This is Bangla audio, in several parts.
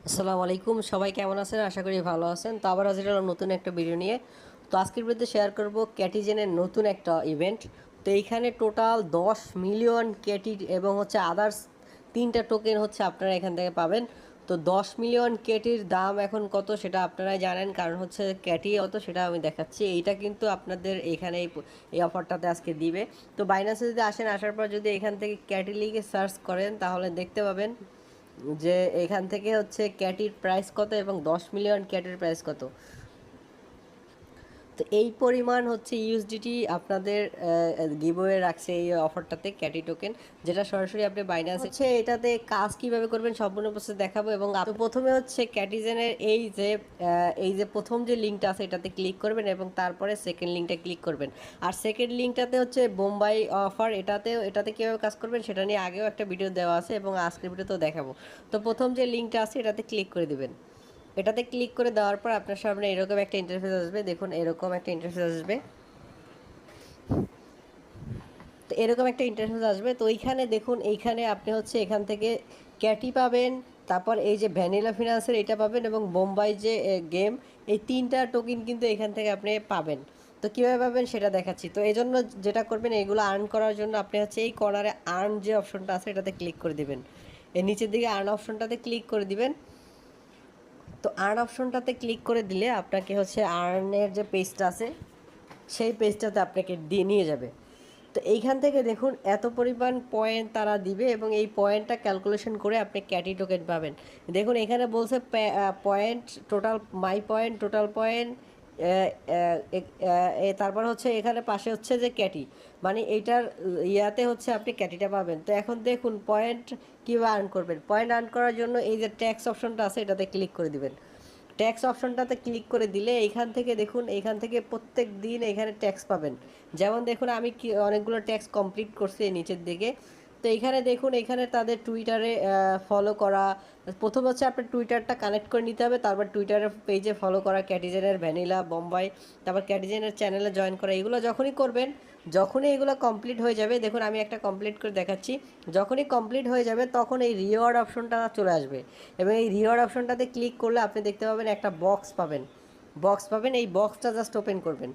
আসসালামু আলাইকুম, সবাই কেমন আছেন? আশা করি ভালো আছেন। তো আবার হাজির হলাম নতুন একটা ভিডিও নিয়ে। তো আজকের ভিডিওতে শেয়ার করব ক্যাটিজেনের নতুন একটা ইভেন্ট। তো এইখানে টোটাল 10 মিলিয়ন ক্যাটি এবং হচ্ছে আদার্স 3টা টোকেন হচ্ছে আপনারা এখান থেকে পাবেন। তো 10 মিলিয়ন ক্যাটির দাম এখন কত সেটা আপনারাই জানেন, কারণ হচ্ছে ক্যাটি কত সেটা আমি দেখাচ্ছি। এইটা কিন্তু আপনাদের এখানে এই অফারটাতে আজকে দিবে। তো বাইন্যান্সে যদি আসেন, আসার পর যদি এখান থেকে ক্যাটি লিগে সার্চ করেন তাহলে দেখতে পাবেন যে এখান থেকে হচ্ছে ক্যাটির প্রাইস কত এবং 10 মিলিয়ন ক্যাটের প্রাইস কত। তো এই পরিমাণ হচ্ছে ইউএসডিটি আপনাদের গিভওয়ে রাখছে এই অফারটাতে ক্যাটি টোকেন, যেটা সরাসরি আপনি বাইন্যান্স হচ্ছে এটাতে কাজ কিভাবে করবেন সম্পূর্ণ প্রসেস দেখাবো। এবং প্রথমে হচ্ছে ক্যাটিজেনের এই যে প্রথম যে লিঙ্কটা আছে এটাতে ক্লিক করবেন এবং তারপরে সেকেন্ড লিঙ্কটা ক্লিক করবেন। আর সেকেন্ড লিঙ্কটাতে হচ্ছে বোম্বাই অফার, এটাতে কীভাবে কাজ করবেন সেটা নিয়ে আগেও একটা ভিডিও দেওয়া আছে এবং আজকের ভিডিওতেও দেখাবো। তো প্রথম যে লিঙ্কটা আছে এটাতে ক্লিক করে দিবেন। এটাতে ক্লিক করে দেওয়ার পর আপনার সামনে এরকম একটা ইন্টারফেস আসবে। দেখুন এরকম একটা ইন্টারফেস আসবে। তো এরকম একটা ইন্টারফেস আসবে। তো এইখানে দেখুন, এইখানে আপনি হচ্ছে এখান থেকে ক্যাটি পাবেন, তারপর এই যে ভ্যানিলা ফিনান্সের এটা পাবেন এবং বোম্বাই যে গেম, এই 3টা টোকেন কিন্তু এখান থেকে আপনি পাবেন। তো কীভাবে পাবেন সেটা দেখাচ্ছি। তো এই জন্য যেটা করবেন, এগুলো আর্ন করার জন্য আপনি হচ্ছে এই কর্নারে আর্ন যে অপশনটা আছে এটাতে ক্লিক করে দিবেন। এর নিচের দিকে আর্ন অপশনটাতে ক্লিক করে দিবেন। তো আর্ন অপশনটাতে ক্লিক করে দিলে আপনাকে হচ্ছে আর্নের যে পেজটা আছে সেই পেজটাতে আপনাকে দিয়ে নিয়ে যাবে। তো এইখান থেকে দেখুন এত পরিমাণ পয়েন্ট তারা দিবে এবং এই পয়েন্টটা ক্যালকুলেশন করে আপনি ক্যাটি টোকেন পাবেন। দেখুন এখানে বলছে point total, my point, total point, তারপর হচ্ছে এখানে পাশে হচ্ছে যে ক্যাটি, মানে এইটার ইয়াতে হচ্ছে আপনি ক্যাটিটা পাবেন। তো এখন দেখুন পয়েন্ট কীভাবে আর্ন করবেন। পয়েন্ট আর্ন করার জন্য এই যে ট্যাক্স অপশনটা আছে এটাতে ক্লিক করে দিবেন। ট্যাক্স অপশনটাতে ক্লিক করে দিলে এইখান থেকে দেখুন, এইখান থেকে প্রত্যেক দিন এখানে ট্যাক্স পাবেন। যেমন দেখুন আমি অনেকগুলো ট্যাক্স কমপ্লিট করছি এই নিচের দিকে। তো এইখানে দেখুন, এখানে তাদের টুইটারে ফলো করা, প্রথম হচ্ছে আপনার টুইটারটা কানেক্ট করে নিতে হবে, তারপর টুইটারের পেজে ফলো করা ক্যাটিজেনের ভ্যানিলা বোম্বাই, তারপর ক্যাটিজেনের চ্যানেলে জয়েন করা, এগুলো যখনই করবেন, যখনই এগুলো কমপ্লিট হয়ে যাবে, দেখুন আমি একটা কমপ্লিট করে দেখাচ্ছি, যখনই কমপ্লিট হয়ে যাবে তখন এই রিওয়ার্ড অপশনটা চলে আসবে এবং এই রিওয়ার্ড অপশনটাতে ক্লিক করলে আপনি দেখতে পাবেন একটা বক্স পাবেন। এই বক্সটা জাস্ট ওপেন করবেন।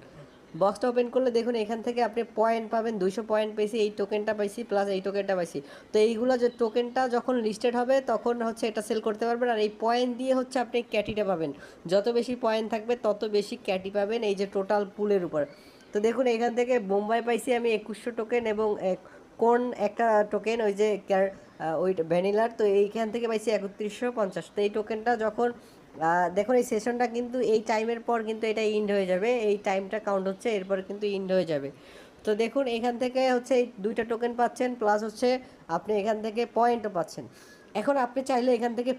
বক্সটা ওপেন করলে দেখুন এখান থেকে আপনি পয়েন্ট পাবেন, 200 পয়েন্ট পেয়েছি, এই টোকেনটা পাইছি প্লাস এই টোকেনটা পাইছি। তো এইগুলো যে টোকেনটা যখন লিস্টেড হবে তখন হচ্ছে এটা সেল করতে পারবেন। আর এই পয়েন্ট দিয়ে হচ্ছে আপনি ক্যাটিটা পাবেন। যত বেশি পয়েন্ট থাকবে তত বেশি ক্যাটি পাবেন এই যে টোটাল পুলের উপর। তো দেখুন এখান থেকে বোম্বাই পাইছি আমি 2100 টোকেন এবং কোন একটা টোকেন ওই যে ওই ভ্যানিলার, তো এইখান থেকে পাইছি 3150। তো এই টোকেনটা যখন দেখুন এই সেশনটা কিন্তু এই টাইমের পর কিন্তু এটা ইন্ড হয়ে যাবে, এই টাইমটা কাউন্ট হচ্ছে, এরপর কিন্তু ইন্ড হয়ে যাবে। তো দেখুন এখান থেকে হচ্ছে এই 2টা টোকেন পাচ্ছেন, প্লাস হচ্ছে আপনি এখান থেকে পয়েন্টও পাচ্ছেন। এখন আপনি চাইলে এখান থেকে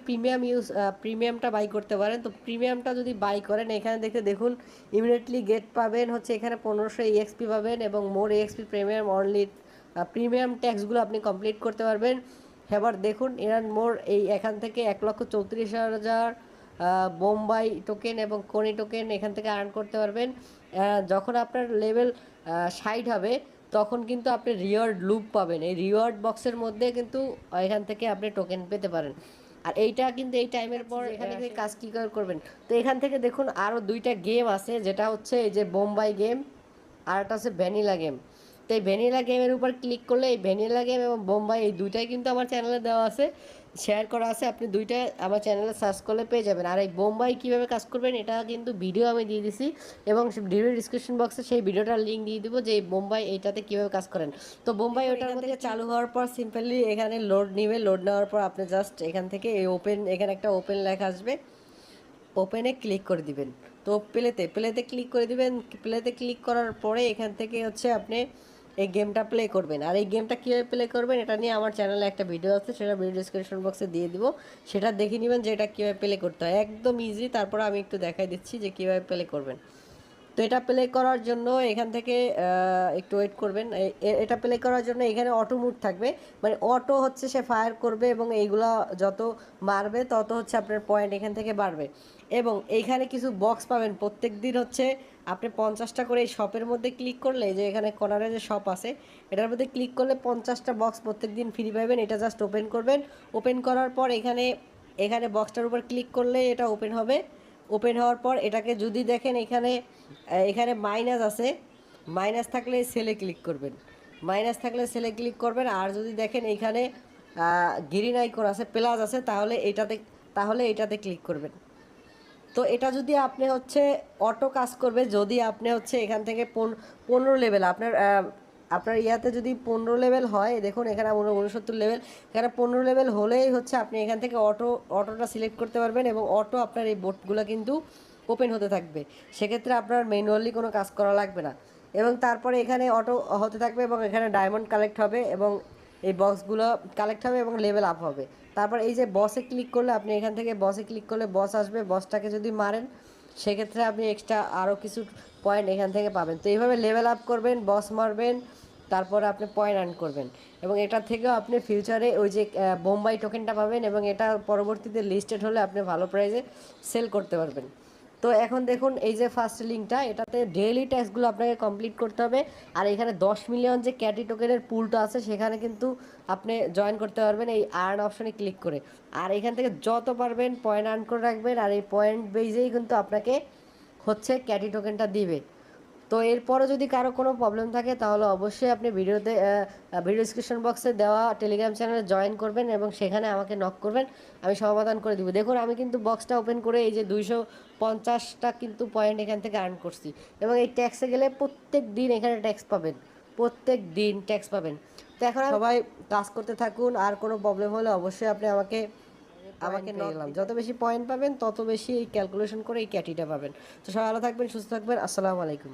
প্রিমিয়ামটা বাই করতে পারেন। তো প্রিমিয়ামটা যদি বাই করেন, এখানে দেখুন ইমিডিয়েটলি গেট পাবেন হচ্ছে এখানে 1500 EXP পাবেন এবং মোর EXP প্রিমিয়াম অনলি, প্রিমিয়াম ট্যাক্সগুলো আপনি কমপ্লিট করতে পারবেন। এবার দেখুন এরান মোর এই এখান থেকে 1,34,000 বোম্বাই টোকেন এবং কোনি টোকেন এখান থেকে আর্ন করতে পারবেন। যখন আপনার লেভেল 60 হবে তখন কিন্তু আপনি রিওয়ার্ড লুপ পাবেন। এই রিওয়ার্ড বক্সের মধ্যে কিন্তু এখান থেকে আপনি টোকেন পেতে পারেন। আর এইটা কিন্তু এই টাইমের পর এখানে কাজ কী করবেন। তো এখান থেকে দেখুন আরও 2টা গেম আছে, যেটা হচ্ছে এই যে বোম্বাই গেম আর একটা হচ্ছে ভ্যানিলা গেম। তো এই ভ্যানিলা গেমের উপর ক্লিক করলে এই ভ্যানিলা গেম এবং বোম্বাই এই দুইটাই কিন্তু আমার চ্যানেলে দেওয়া আছে, শেয়ার করা আছে, আপনি দুইটা আমার চ্যানেলে সার্চ করলে পেয়ে যাবেন। আর এই বোম্বাই কীভাবে কাজ করবেন এটা কিন্তু ভিডিও আমি দিয়ে দিছি এবং ভিডিও ডিসক্রিপশন বক্সে সেই ভিডিওটার লিঙ্ক দিয়ে দেবো যে এই বোম্বাই এইটাতে কীভাবে কাজ করেন। তো বোম্বাই ওটার মধ্যে চালু হওয়ার পর সিম্পলি এখানে লোড নিবে, লোড নেওয়ার পর আপনি জাস্ট এখান থেকে এই এখানে একটা ওপেন লেখা আসবে, ওপেনে ক্লিক করে দিবেন। তো প্লেতে ক্লিক করে দিবেন। প্লেতে ক্লিক করার পরে এখান থেকে হচ্ছে আপনি এই গেমটা প্লে করবেন। আর এই গেমটা কীভাবে প্লে করবেন এটা নিয়ে আমার চ্যানেলে একটা ভিডিও আছে, সেটা ভিডিও ডিসক্রিপশন বক্সে দিয়ে দিব, সেটা দেখে নেবেন যে এটা কীভাবে প্লে করতে হয়, একদম ইজি। তারপর আমি একটু দেখাই দিচ্ছি যে কীভাবে প্লে করবেন। তো এটা প্লে করার জন্য এখান থেকে একটু ওয়েট করবেন। এটা প্লে করার জন্য এখানে অটো মুড থাকবে, মানে অটো হচ্ছে সে ফায়ার করবে এবং এইগুলো যত মারবে তত হচ্ছে আপনার পয়েন্ট এখান থেকে বাড়বে। এবং এইখানে কিছু বক্স পাবেন প্রত্যেক দিন হচ্ছে আপনি 50টা করে এই শপের মধ্যে ক্লিক করলে, যে এখানে কর্নারে যে শপ আছে এটার মধ্যে ক্লিক করলে 50টা বক্স প্রত্যেক দিন ফ্রি পাবেন। এটা জাস্ট ওপেন করবেন। ওপেন করার পর এখানে এখানে বক্সটার উপর ক্লিক করলে এটা ওপেন হবে। ওপেন হওয়ার পর এটাকে যদি দেখেন এখানে এখানে মাইনাস আছে, মাইনাস থাকলে সেলে ক্লিক করবেন, মাইনাস থাকলে সেলে ক্লিক করবেন। আর যদি দেখেন এখানে গ্রিন আইকন আছে, প্লাস আছে, তাহলে এটাতে ক্লিক করবেন। তো এটা যদি আপনি হচ্ছে অটো কাজ করবে, যদি আপনি হচ্ছে এখান থেকে 15 লেভেল আপনার ইয়াতে যদি 15 লেভেল হয়, দেখুন এখানে 69 লেভেল, এখানে 15 লেভেল হলেই হচ্ছে আপনি এখান থেকে অটোটা সিলেক্ট করতে পারবেন এবং অটো আপনার এই বোটগুলো কিন্তু ওপেন হতে থাকবে। সেক্ষেত্রে আপনার ম্যানুয়ালি কোনো কাজ করা লাগবে না। এবং তারপরে এখানে অটো হতে থাকবে এবং এখানে ডায়মন্ড কালেক্ট হবে এবং এই বক্সগুলো কালেক্ট হবে এবং লেভেল আপ হবে। তারপর এই যে বসে ক্লিক করলে, আপনি এখান থেকে বসে ক্লিক করলে বস আসবে, বসটাকে যদি মারেন সেক্ষেত্রে আপনি এক্সট্রা আরও কিছু পয়েন্ট এখান থেকে পাবেন। তো এইভাবে লেভেল আপ করবেন, বস মারবেন, তারপর আপনি পয়েন্ট আর্ন করবেন এবং এটার থেকেও আপনি ফিউচারে ওই যে বোম্বাই টোকেনটা পাবেন এবং এটা পরবর্তীতে লিস্টেড হলে আপনি ভালো প্রাইসে সেল করতে পারবেন। তো এখন দেখুন এই যে ফার্স্ট লিঙ্কটা, এটাতে ডেইলি ট্যাক্সগুলো আপনাকে কমপ্লিট করতে হবে। আর এখানে 10 মিলিয়ন যে ক্যাটি টোকেনের পুলটা আছে সেখানে কিন্তু আপনি জয়েন করতে পারবেন এই আর্ন অপশনে ক্লিক করে। আর এখান থেকে যত পারবেন পয়েন্ট আর্ন করে রাখবেন, আর এই পয়েন্ট বেজেই কিন্তু আপনাকে হচ্ছে ক্যাটি টোকেনটা দিবে। তো এরপরে যদি কারো কোনো প্রবলেম থাকে তাহলে অবশ্যই আপনি ভিডিও ডিসক্রিপশন বক্সে দেওয়া টেলিগ্রাম চ্যানেলে জয়েন করবেন এবং সেখানে আমাকে নক করবেন, আমি সমাধান করে দিব। দেখুন আমি কিন্তু বক্সটা ওপেন করে এই যে 250টা কিন্তু পয়েন্ট এখান থেকে আর্ন করছি এবং এই ট্যাক্সে গেলে প্রত্যেক দিন এখানে ট্যাক্স পাবেন, প্রত্যেক দিন ট্যাক্স পাবেন। তো এখন সবাই কাজ করতে থাকুন, আর কোনো প্রবলেম হলে অবশ্যই আপনি আমাকে নক, যত বেশি পয়েন্ট পাবেন তত বেশি এই ক্যালকুলেশন করে এই ক্যাটিটা পাবেন। তো সবাই ভালো থাকবেন, সুস্থ থাকবেন, আসসালামু আলাইকুম।